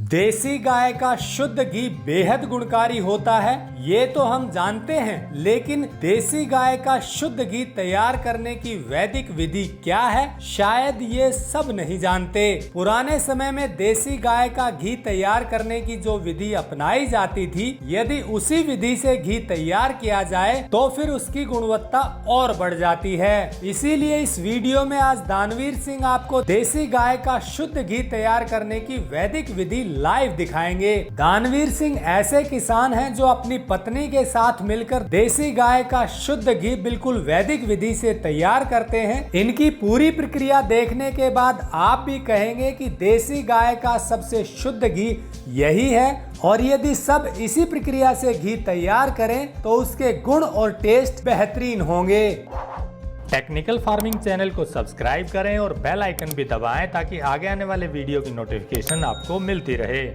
देसी गाय का शुद्ध घी बेहद गुणकारी होता है, ये तो हम जानते हैं, लेकिन देसी गाय का शुद्ध घी तैयार करने की वैदिक विधि क्या है, शायद ये सब नहीं जानते। पुराने समय में देसी गाय का घी तैयार करने की जो विधि अपनाई जाती थी, यदि उसी विधि से घी तैयार किया जाए तो फिर उसकी गुणवत्ता और बढ़ जाती है। इसीलिए इस वीडियो में आज दानवीर सिंह आपको देसी गाय का शुद्ध घी तैयार करने की वैदिक विधि लाइव दिखाएंगे। दानवीर सिंह ऐसे किसान हैं जो अपनी पत्नी के साथ मिलकर देसी गाय का शुद्ध घी बिल्कुल वैदिक विधि से तैयार करते हैं। इनकी पूरी प्रक्रिया देखने के बाद आप भी कहेंगे कि देसी गाय का सबसे शुद्ध घी यही है, और यदि सब इसी प्रक्रिया से घी तैयार करें तो उसके गुण और टेस्ट बेहतरीन होंगे। टेक्निकल फार्मिंग चैनल को सब्सक्राइब करें और बेल आइकन भी दबाएं ताकि आगे आने वाले वीडियो की नोटिफिकेशन आपको मिलती रहे।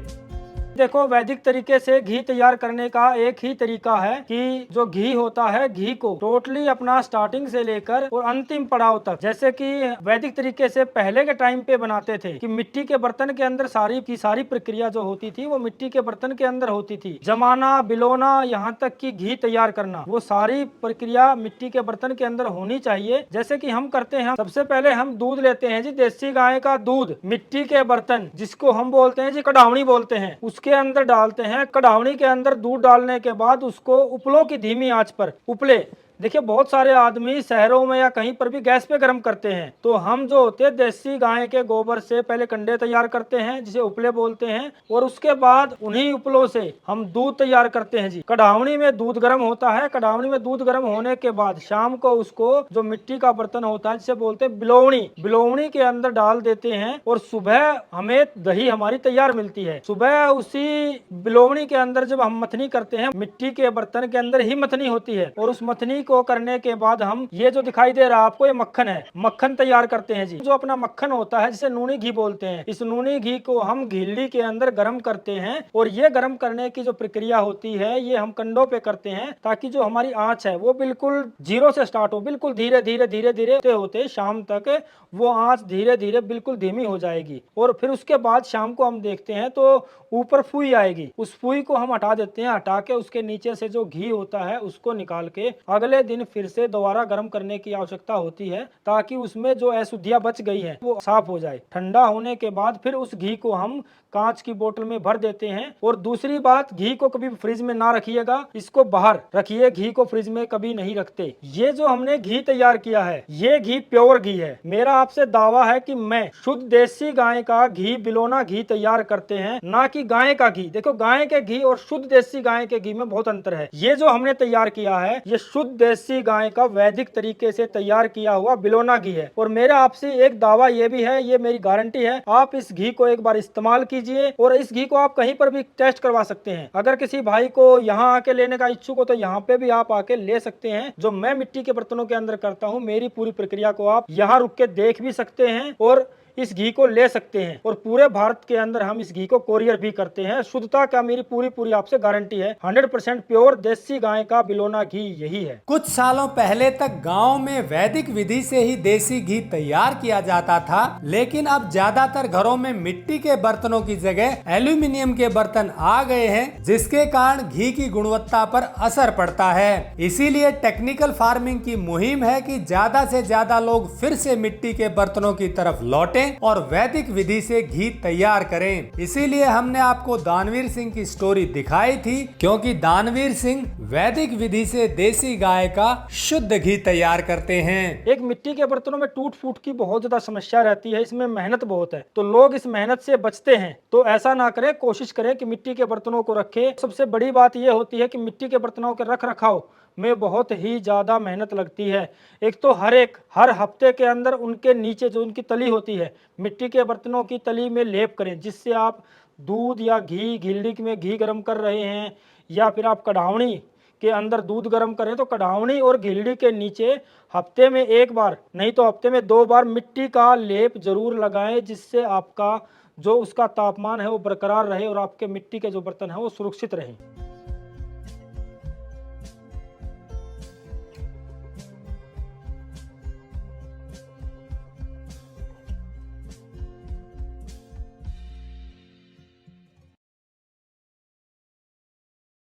देखो, वैदिक तरीके से घी तैयार करने का एक ही तरीका है कि जो घी होता है, घी को टोटली अपना स्टार्टिंग से लेकर और अंतिम पड़ाव तक, जैसे कि वैदिक तरीके से पहले के टाइम पे बनाते थे कि मिट्टी के बर्तन के अंदर सारी की सारी प्रक्रिया जो होती थी वो मिट्टी के बर्तन के अंदर होती थी। जमाना, बिलोना, यहाँ तक कि घी तैयार करना, वो सारी प्रक्रिया मिट्टी के बर्तन के अंदर होनी चाहिए। जैसे कि हम करते हैं, सबसे पहले हम दूध लेते हैं जी, देसी गाय का दूध, मिट्टी के बर्तन जिसको हम बोलते हैं जी कढ़ावनी बोलते हैं, के अंदर डालते हैं। कढ़ावनी के अंदर दूध डालने के बाद उसको उपलों की धीमी आंच पर उपले, देखिए बहुत सारे आदमी शहरों में या कहीं पर भी गैस पे गर्म करते हैं, तो हम जो होते हैं देसी गाय के गोबर से पहले कंडे तैयार करते हैं जिसे उपले बोलते हैं, और उसके बाद उन्हीं उपलों से हम दूध तैयार करते हैं जी। कढ़ावनी में दूध गर्म होता है। कढ़ावनी में दूध गर्म होने के बाद शाम को उसको जो मिट्टी का बर्तन होता है जिसे बोलते हैं बिलोवनी, बिलोवनी के अंदर डाल देते हैं, और सुबह हमें दही हमारी तैयार मिलती है। सुबह उसी बिलोवनी के अंदर जब हम मथनी करते हैं, मिट्टी के बर्तन के अंदर ही मथनी होती है, और उस मथनी को करने के बाद हम ये जो दिखाई दे रहा है आपको, ये मक्खन है, मक्खन तैयार करते हैं जी। जो अपना मक्खन होता है जिसे नूनी घी बोलते हैं, इस नूनी घी को हम घिल्ली के अंदर गर्म करते हैं, और ये गर्म करने की जो प्रक्रिया होती है ये हम कंडों पे करते हैं ताकि जो हमारी आंच है वो बिल्कुल जीरो से स्टार्ट हो, बिल्कुल धीरे धीरे धीरे धीरे होते शाम तक वो आंच धीरे धीरे बिल्कुल धीमी हो जाएगी। और फिर उसके बाद शाम को हम देखते हैं तो ऊपर फुई आएगी, उस फुई को हम हटा देते हैं। हटा के उसके नीचे से जो घी होता है उसको निकाल के अगले दिन फिर से दोबारा गर्म करने की आवश्यकता होती है ताकि उसमें जो अशुद्धियां बच गई हैं वो साफ हो जाए। ठंडा होने के बाद फिर उस घी को हम कांच की बोतल में भर देते हैं। और दूसरी बात, घी को कभी फ्रिज में ना रखिएगा, इसको बाहर रखिए, घी को फ्रिज में कभी नहीं रखते। ये जो हमने घी तैयार किया है ये घी प्योर घी है। मेरा आपसे दावा है कि मैं शुद्ध देसी गाय का घी, बिलोना घी तैयार करते हैं, ना कि गाय का घी। देखो, गाय के घी और शुद्ध देसी गाय के घी में बहुत अंतर है। ये जो हमने तैयार किया है ये शुद्ध देसी गाय का वैदिक तरीके से तैयार किया हुआ बिलोना घी है। और मेरा आपसे एक दावा ये भी है, ये मेरी गारंटी है, आप इस घी को एक बार इस्तेमाल कीजिए, और इस घी को आप कहीं पर भी टेस्ट करवा सकते हैं। अगर किसी भाई को यहाँ आके लेने का इच्छुक हो तो यहाँ पे भी आप आके ले सकते हैं। जो मैं मिट्टी के बर्तनों के अंदर करता हूँ, मेरी पूरी प्रक्रिया को आप यहाँ रुक के देख भी सकते हैं और इस घी को ले सकते हैं। और पूरे भारत के अंदर हम इस घी को कोरियर भी करते हैं। शुद्धता का मेरी पूरी आपसे गारंटी है। 100% प्योर देसी गाय का बिलोना घी यही है। कुछ सालों पहले तक गांव में वैदिक विधि से ही देसी घी तैयार किया जाता था, लेकिन अब ज्यादातर घरों में मिट्टी के बर्तनों की जगह एल्यूमिनियम के बर्तन आ गए हैं, जिसके कारण घी की गुणवत्ता पर असर पड़ता है। इसीलिए टेक्निकल फार्मिंग की मुहिम है कि ज्यादा से ज्यादा लोग फिर से मिट्टी के बर्तनों की तरफ लौटें और वैदिक विधि से घी तैयार करें। इसीलिए हमने आपको दानवीर सिंह की स्टोरी दिखाई थी, क्योंकि दानवीर सिंह वैदिक विधि से देसी गाय का शुद्ध घी तैयार करते हैं। एक मिट्टी के बर्तनों में टूट फूट की बहुत ज्यादा समस्या रहती है, इसमें मेहनत बहुत है, तो लोग इस मेहनत से बचते हैं। तो ऐसा ना करें, कोशिश करें कि मिट्टी के बर्तनों को रखें। सबसे बड़ी बात यह होती है कि मिट्टी के बर्तनों के रख रखाव में बहुत ही ज्यादा मेहनत लगती है। एक तो हर हफ्ते के अंदर उनके नीचे जो उनकी तली होती है, मिट्टी के बर्तनों की तली में लेप करें, जिससे आप दूध या घी, घिल्ली में घी गर्म कर रहे हैं, या फिर आप कढ़ावनी के अंदर दूध गर्म करें, तो कढ़ावनी और घिल्ली के नीचे हफ्ते में एक बार नहीं तो हफ्ते में 2 बार मिट्टी का लेप जरूर लगाएं, जिससे आपका जो उसका तापमान है वो बरकरार रहे और आपके मिट्टी के जो बर्तन है वो सुरक्षित रहें।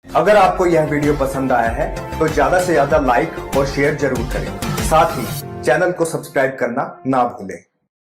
अगर आपको यह वीडियो पसंद आया है तो ज्यादा से ज्यादा लाइक और शेयर जरूर करें। साथ ही चैनल को सब्सक्राइब करना ना भूलें।